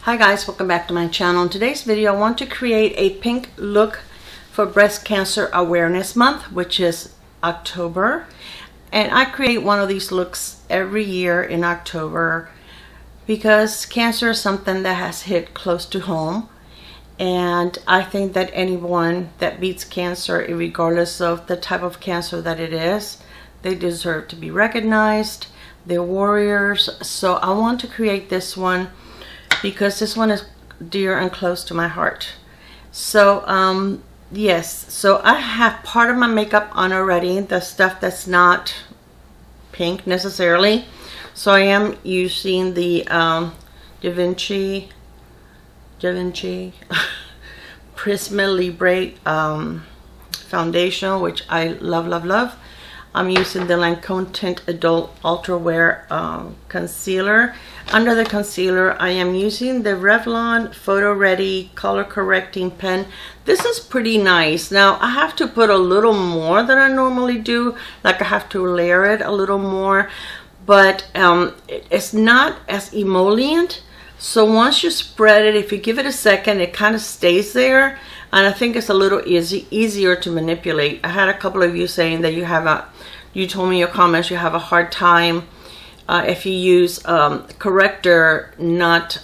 Hi guys, welcome back to my channel. In today's video I want to create a pink look for Breast Cancer Awareness Month, which is October. And I create one of these looks every year in October because cancer is something that has hit close to home. And I think that anyone that beats cancer, regardless of the type of cancer that it is, they deserve to be recognized. They're warriors. So I want to create this one because this one is dear and close to my heart. So yes, so I have part of my makeup on already, the stuff that's not pink necessarily. So I am using the Da Vinci Prisma Libre foundation, which I love. I'm using the Lancome Tint Adult Ultra Wear concealer. Under the concealer, I am using the Revlon Photo Ready Color Correcting Pen. This is pretty nice. Now, I have to put a little more than I normally do. Like, I have to layer it a little more. But it's not as emollient. So once you spread it, if you give it a second, it kind of stays there. And I think it's a little easier to manipulate. I had a couple of you saying that you told me in your comments you have a hard time if you use corrector, not,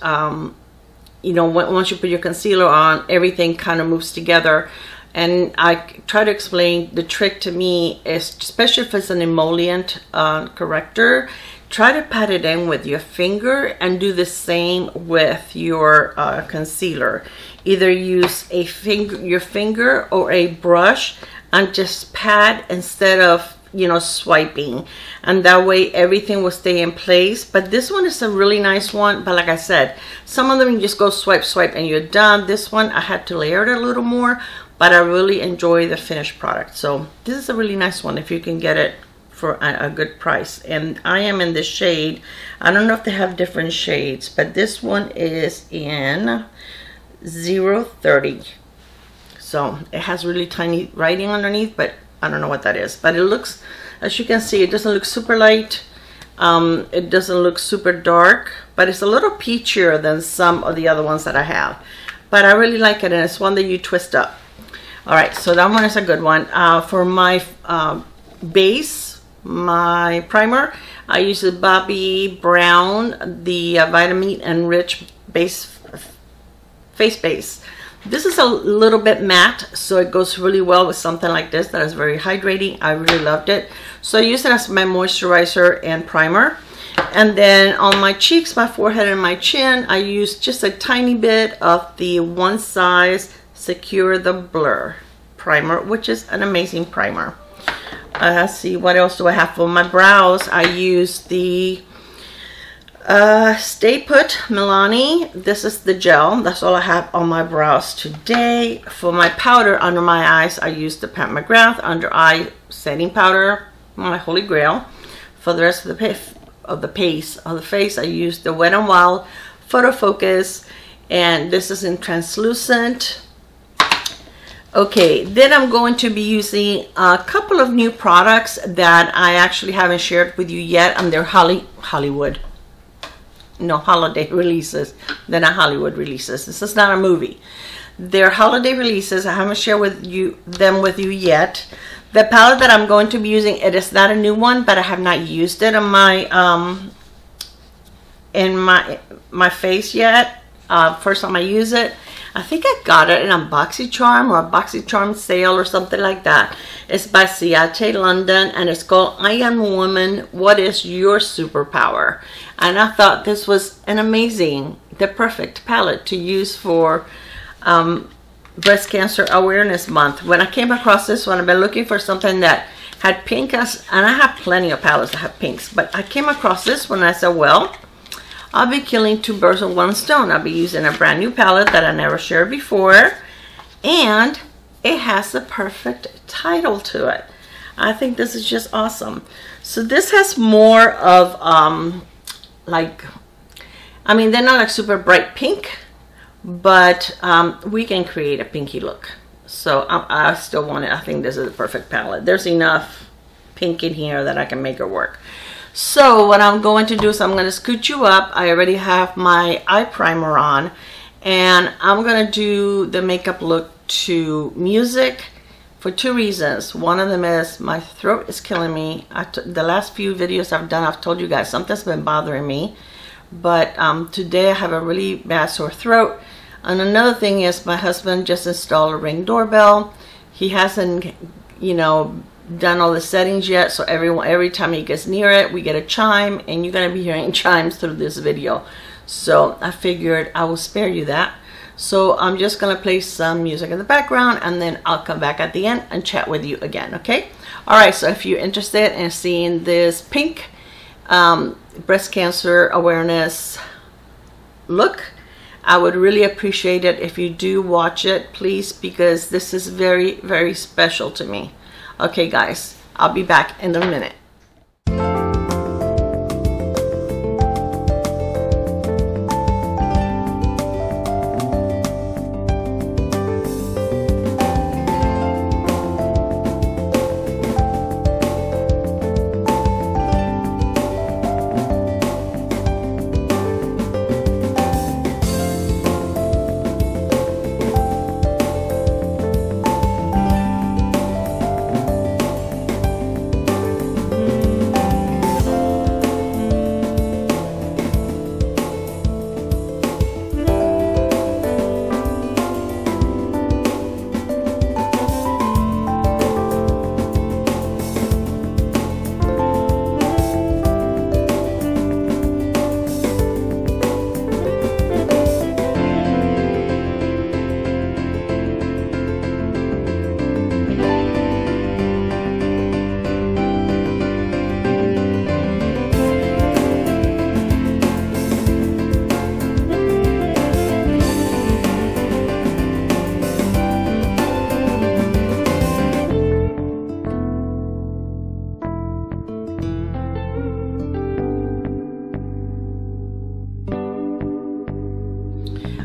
you know, once you put your concealer on, everything kind of moves together. And I try to explain the trick to me is, especially if it's an emollient corrector, try to pat it in with your finger and do the same with your concealer. Either use your finger or a brush and just pat instead of, you know, swiping, and that way everything will stay in place. But this one is a really nice one, but like I said, some of them you just go swipe and you're done. This one I had to layer it a little more, but I really enjoy the finished product. So this is a really nice one if you can get it for a good price. And I am in this shade, I don't know if they have different shades, but this one is in 030. So it has really tiny writing underneath, but I don't know what that is. But it looks, as you can see, it doesn't look super light. It doesn't look super dark, but it's a little peachier than some of the other ones that I have. But I really like it, and it's one that you twist up. All right, so that one is a good one. For my base, my primer, I use the Bobbi Brown, the Vitamin Enriched face base. This is a little bit matte, so it goes really well with something like this that is very hydrating. I really loved it. So I use it as my moisturizer and primer. And then on my cheeks, my forehead, and my chin, I use just a tiny bit of the One Size Secure the Blur primer, which is an amazing primer. Let's see, what else do I have for my brows? I use the Stay Put Milani. This is the gel. That's all I have on my brows today. For my powder under my eyes, I use the Pat McGrath Under Eye Setting Powder, my holy grail. For the rest of the face, I use the Wet n Wild Photo Focus, and this is in translucent. Okay, then I'm going to be using a couple of new products that I actually haven't shared with you yet, and they're holiday releases. They're not Hollywood releases. This is not a movie. They're holiday releases. I haven't shared them with you yet. The palette that I'm going to be using, it is not a new one, but I have not used it on my face yet. First time I use it. I think I got it in a BoxyCharm or a BoxyCharm sale or something like that. It's by Ciate London, and it's called I Am Woman, What Is Your Superpower? And I thought this was the perfect palette to use for Breast Cancer Awareness Month. When I came across this one, I've been looking for something that had pink, and I have plenty of palettes that have pinks, but I came across this one and I said, well, I'll be killing two birds with one stone. I'll be using a brand new palette that I never shared before, and it has the perfect title to it. I think this is just awesome. So this has more of like, I mean, they're not like super bright pink, but we can create a pinky look. So I still want it. I think this is the perfect palette. There's enough pink in here that I can make it work. So what I'm going to do is I'm going to scoot you up. I already have my eye primer on, and I'm going to do the makeup look to music for two reasons. One of them is my throat is killing me. The last few videos I've done, I've told you guys something's been bothering me, but today I have a really bad sore throat. And another thing is my husband just installed a Ring doorbell. He hasn't, you know, done all the settings yet, so every time he gets near it, we get a chime, and you're going to be hearing chimes through this video. So I figured I will spare you that. So I'm just going to play some music in the background, and then I'll come back at the end and chat with you again, okay? Alright, so if you're interested in seeing this pink breast cancer awareness look, I would really appreciate it if you do watch it, please, because this is very, very special to me. Okay guys, I'll be back in a minute.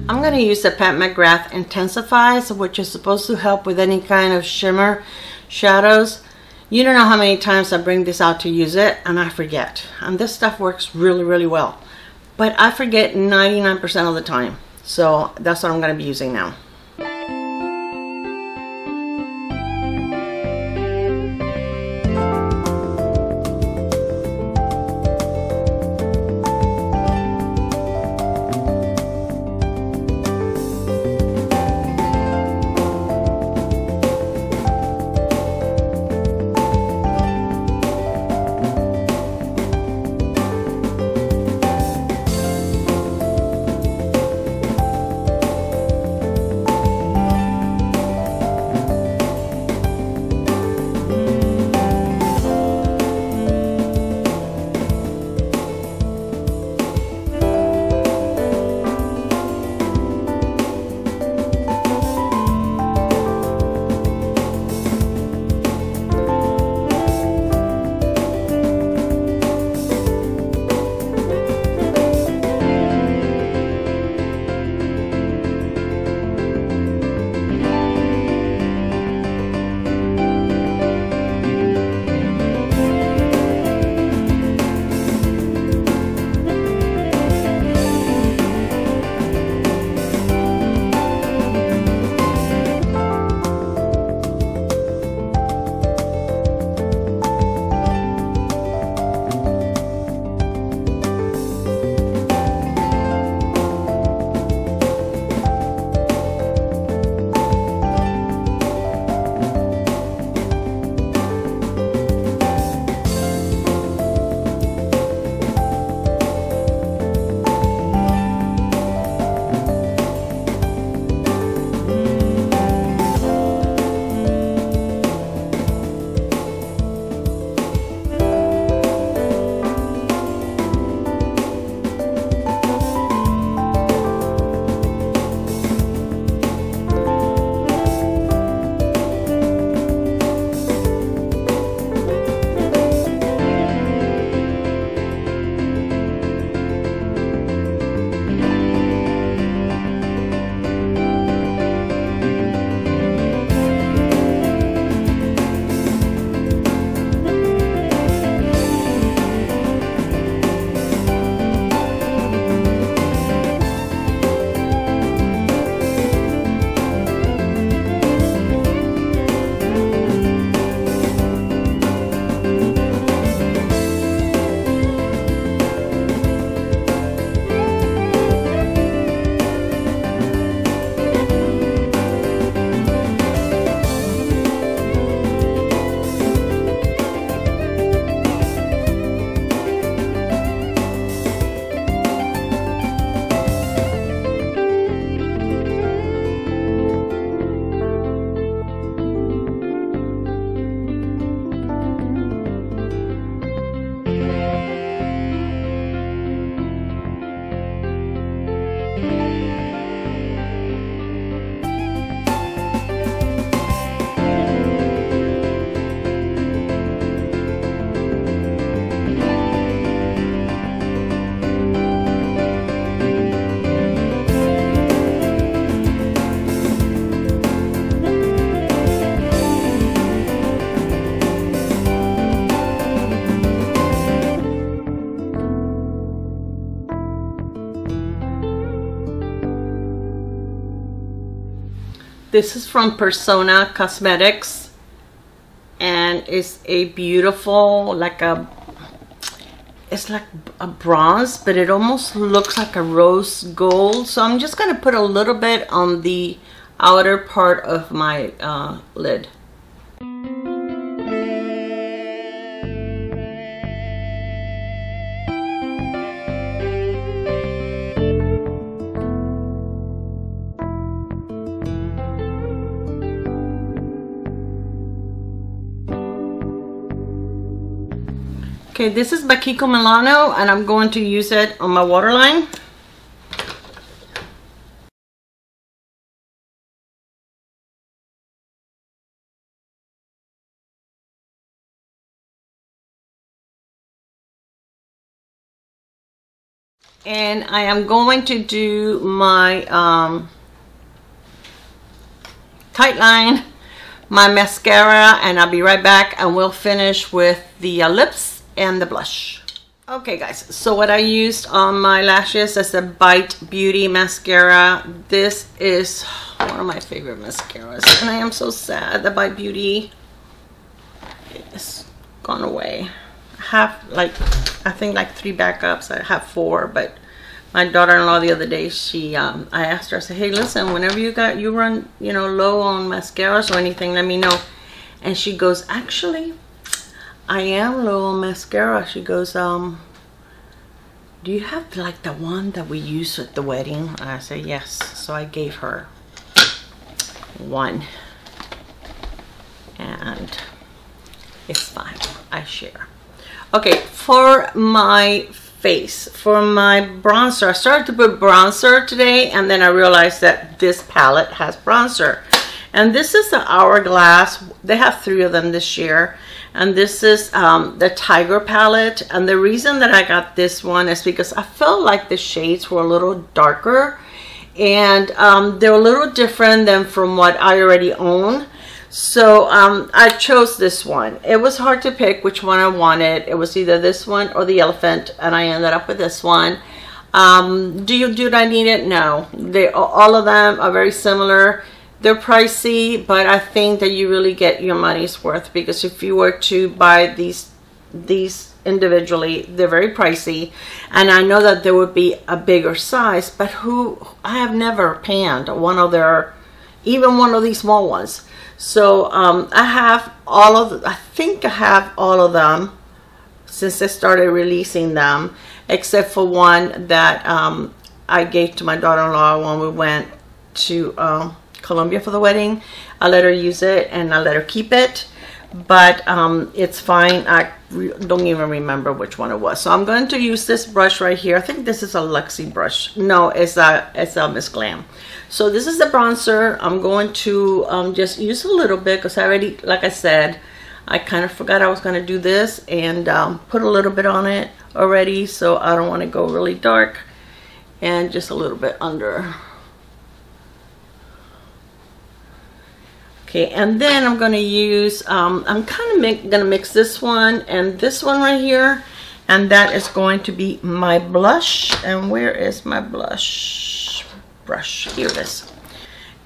I'm going to use the Pat McGrath Intensifies, which is supposed to help with any kind of shimmer shadows. You don't know how many times I bring this out to use it and I forget. And this stuff works really, really well. But I forget 99% of the time. So that's what I'm going to be using now. This is from Persona Cosmetics, and it's a beautiful, it's like a bronze, but it almost looks like a rose gold. So I'm just going to put a little bit on the outer part of my lid. Okay, this is by Kiko Milano, and I'm going to use it on my waterline. And I am going to do my tight line, my mascara, and I'll be right back, and we'll finish with the lips and the blush. Okay guys, so what I used on my lashes is the Bite Beauty mascara. This is one of my favorite mascaras, and I am so sad the Bite Beauty is gone away. I have I think like 3 backups. I have 4, but my daughter-in-law the other day, she I asked her, I said, hey, listen, whenever you run, you know, low on mascaras or anything, let me know. And she goes, actually, I am low on mascara. She goes, do you have like the one that we use at the wedding? And I said, yes. So I gave her one, and it's fine. I share. Okay, for my face, for my bronzer, I started to put bronzer today, and then I realized that this palette has bronzer. And this is the Hourglass. They have 3 of them this year. And this is the Tiger palette. And the reason that I got this one is because I felt like the shades were a little darker. And they're a little different than from what I already own. So I chose this one. It was hard to pick which one I wanted. It was either this one or the elephant. And I ended up with this one. Do I need it? No. All of them are very similar. They're pricey, but I think that you really get your money's worth, because if you were to buy these individually, they're very pricey, and I know that there would be a bigger size, but I have never panned even one of these small ones. So I have I think I have all of them since they started releasing them, except for one that I gave to my daughter-in-law when we went to Colombia for the wedding. I let her use it and I let her keep it, but it's fine. I don't even remember which one it was. So I'm going to use this brush right here. I think this is a Luxie brush. No, it's a Miss Glam. So this is the bronzer. I'm going to just use a little bit, because I already, like I said, I kind of forgot I was going to do this, and put a little bit on it already, so I don't want to go really dark, and just a little bit under. Okay, and then I'm going to use, I'm kind of going to mix this one and this one right here, and that is going to be my blush. And where is my blush brush? Here it is.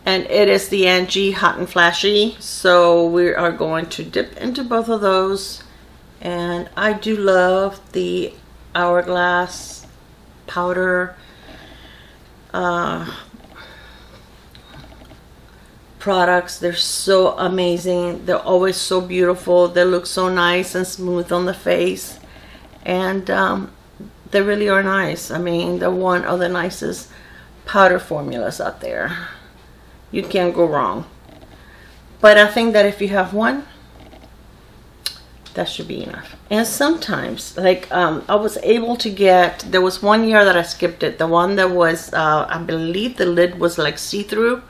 And it is the Angie Hot and Flashy. So we are going to dip into both of those. And I do love the Hourglass powder products. They're so amazing. They're always so beautiful. They look so nice and smooth on the face, and they really are nice. I mean, they're one of the nicest powder formulas out there. You can't go wrong. But I think that if you have one, that should be enough. And sometimes, like I was able to get, there was one year that I skipped it, the one that was I believe the lid was like see-through,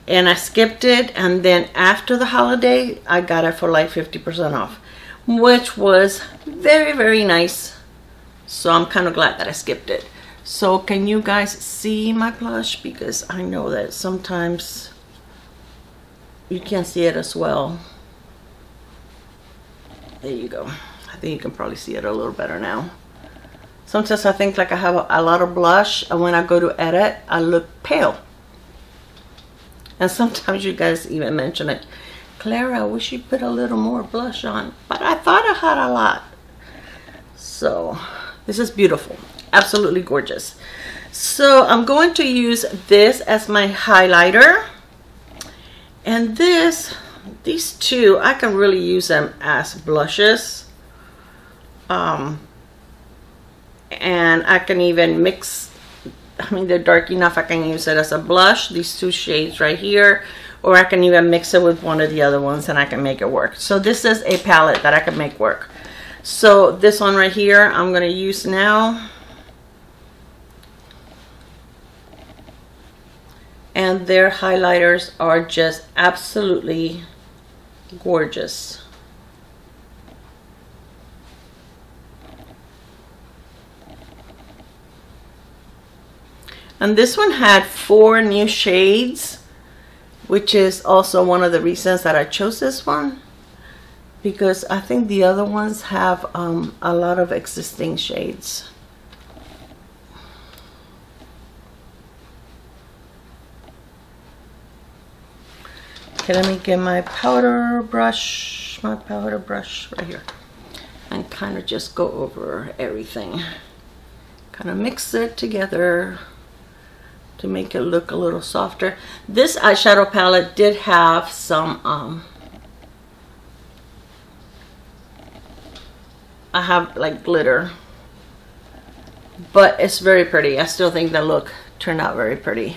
and I skipped it, and then after the holiday I got it for like 50% off, which was very, very nice. So I'm kind of glad that I skipped it. So can you guys see my blush? Because I know that sometimes you can't see it as well. There you go. I think you can probably see it a little better now. Sometimes I think like I have a lot of blush, and when I go to edit, I look pale. And sometimes you guys even mention it. Clara, I wish you put a little more blush on. But I thought I had a lot. So this is beautiful. Absolutely gorgeous. So I'm going to use this as my highlighter. And these two, I can really use them as blushes. And I can even mix, I mean, they're dark enough, I can use it as a blush, these two shades right here, or I can even mix it with one of the other ones and I can make it work. So this is a palette that I can make work. So this one right here, I'm going to use now. And their highlighters are just absolutely gorgeous. And this one had 4 new shades, which is also one of the reasons that I chose this one, because I think the other ones have a lot of existing shades. Okay, let me get my powder brush right here, and kind of just go over everything. Kind of mix it together to make it look a little softer. This eyeshadow palette did have some, I have like glitter, but it's very pretty. I still think the look turned out very pretty.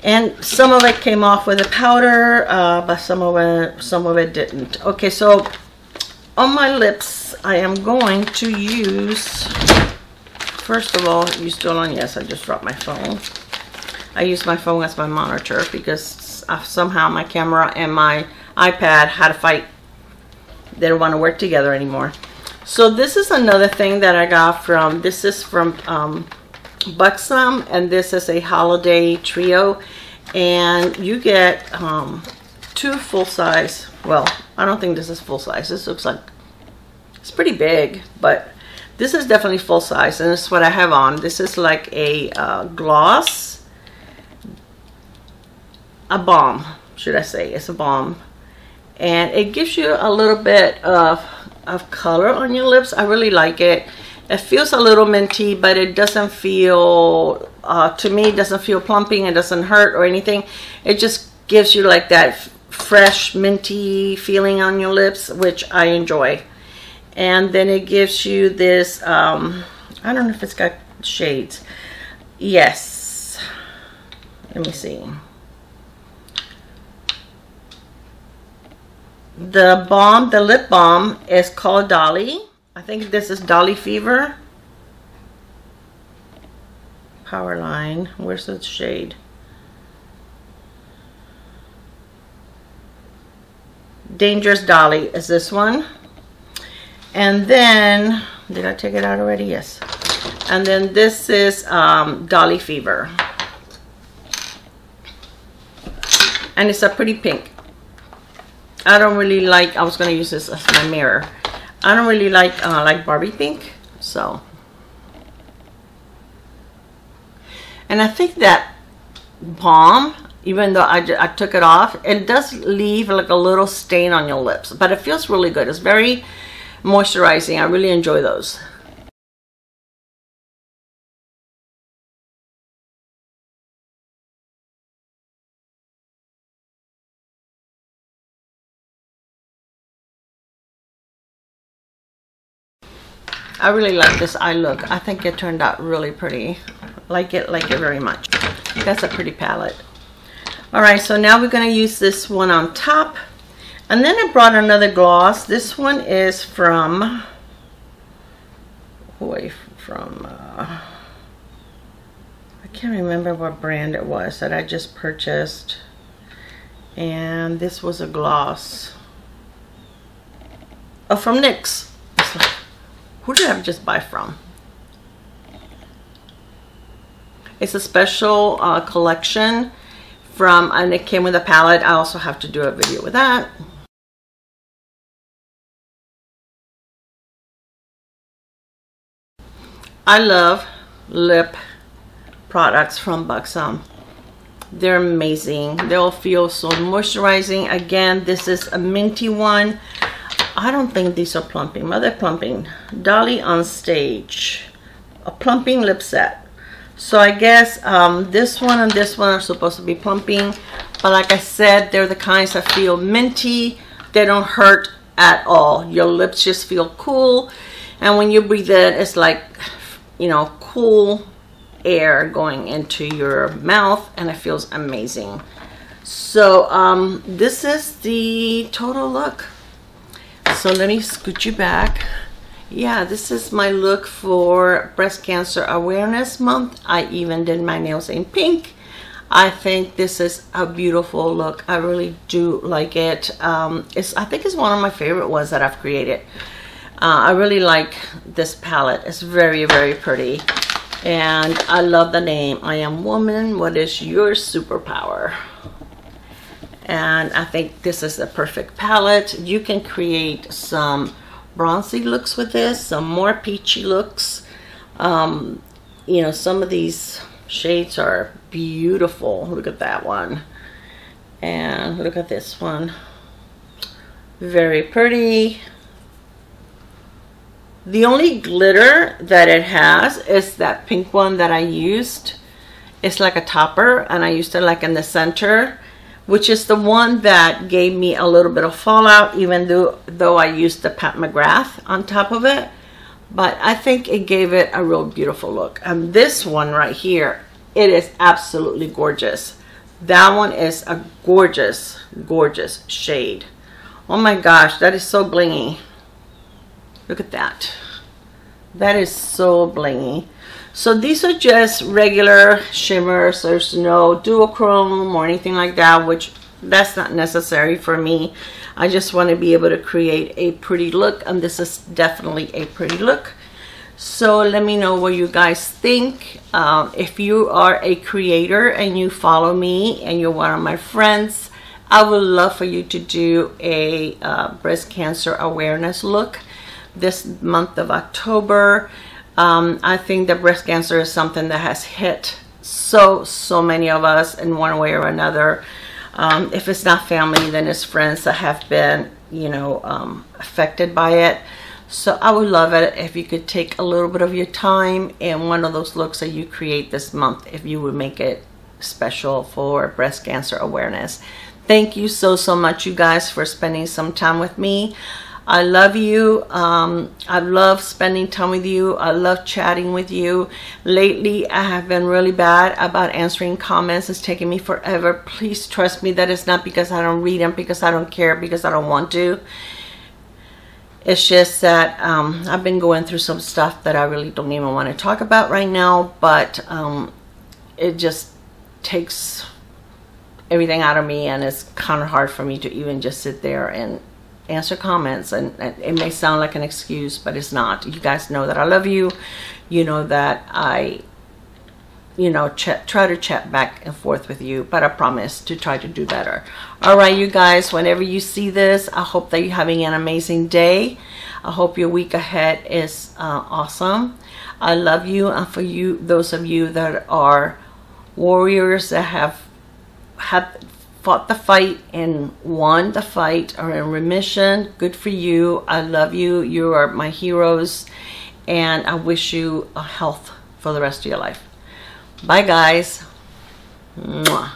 And some of it came off with a powder, but some of it didn't. Okay, so on my lips, I am going to use, first of all, you still on? Yes, I just dropped my phone. I use my phone as my monitor because somehow my camera and my iPad had a fight. They don't want to work together anymore. So this is another thing that I got from, this is from Buxom, and this is a holiday trio, and you get 2 full size. Well, I don't think this is full size. This looks like it's pretty big, but this is definitely full size, and this is what I have on. This is like a gloss, a balm, should I say. It's a balm, and it gives you a little bit of color on your lips. I really like it. It feels a little minty, but it doesn't feel, to me, it doesn't feel plumping. It doesn't hurt or anything. It just gives you like that fresh minty feeling on your lips, which I enjoy. And then it gives you this, I don't know if it's got shades. Yes. Let me see. The balm, the lip balm is called Dolly. I think this is Dolly Fever. Powerline. Where's the shade? Dangerous Dolly is this one. And then, did I take it out already? Yes. And then this is Dolly Fever. And it's a pretty pink. I don't really like, I was going to use this as my mirror. I don't really like Barbie pink, so. And I think that balm, even though I took it off, it does leave like a little stain on your lips, but it feels really good. It's very moisturizing. I really enjoy those. I really like this eye look. I think it turned out really pretty. Like it very much. That's a pretty palette. All right, so now we're going to use this one on top. And then I brought another gloss. This one is from, I can't remember what brand it was that I just purchased. And this was a gloss. Oh, from NYX. Who did I just buy from? It's a special collection from, and it came with a palette. I also have to do a video with that. I love lip products from Buxom. They're amazing. They'll feel so moisturizing. Again, this is a minty one. I don't think these are plumping. But they're plumping. Dolly on Stage. A plumping lip set. So I guess this one and this one are supposed to be plumping. But like I said, they're the kinds that feel minty. They don't hurt at all. Your lips just feel cool. And when you breathe in, it's like, you know, cool air going into your mouth, and it feels amazing. So this is the total look. So let me scoot you back. Yeah, this is my look for Breast Cancer Awareness Month. I even did my nails in pink. I think this is a beautiful look. I really do like it. I think it's one of my favorite ones that I've created. I really like this palette. It's very, very pretty. And I love the name. I am woman. What is your superpower? And I think this is the perfect palette. You can create some bronzy looks with this, some more peachy looks. You know, some of these shades are beautiful. Look at that one. And look at this one. Very pretty. The only glitter that it has is that pink one that I used. It's like a topper, and I used it like in the center, which is the one that gave me a little bit of fallout, even though I used the Pat McGrath on top of it. But I think it gave it a real beautiful look. And this one right here, it is absolutely gorgeous. That one is a gorgeous, gorgeous shade. Oh my gosh, that is so blingy. Look at that. That is so blingy. So these are just regular shimmers. There's no duochrome or anything like that, which that's not necessary for me. I just want to be able to create a pretty look, and this is definitely a pretty look. So let me know what you guys think. If you are a creator and you follow me and you're one of my friends, I would love for you to do a breast cancer awareness look this month of October. I think that breast cancer is something that has hit so many of us in one way or another. If it's not family, then it's friends that have been, you know, affected by it. So I would love it if you could take a little bit of your time in one of those looks that you create this month, if you would make it special for breast cancer awareness. Thank you so much, you guys, for spending some time with me. I love you. I love spending time with you. I love chatting with you. Lately, I have been really bad about answering comments. It's taking me forever. Please trust me that it's not because I don't read them, because I don't care, because I don't want to. It's just that I've been going through some stuff that I really don't even want to talk about right now, but it just takes everything out of me, and it's kind of hard for me to even just sit there and answer comments. And it may sound like an excuse, but it's not. You guys know that I love you. You know that I, you know, try to chat back and forth with you, but I promise to try to do better. All right, you guys, whenever you see this, I hope that you're having an amazing day. I hope your week ahead is awesome. I love you. And for you, those of you that are warriors that have fought the fight and won the fight, or in remission, good for you. I love you. You are my heroes, and I wish you health for the rest of your life. Bye, guys. Mwah.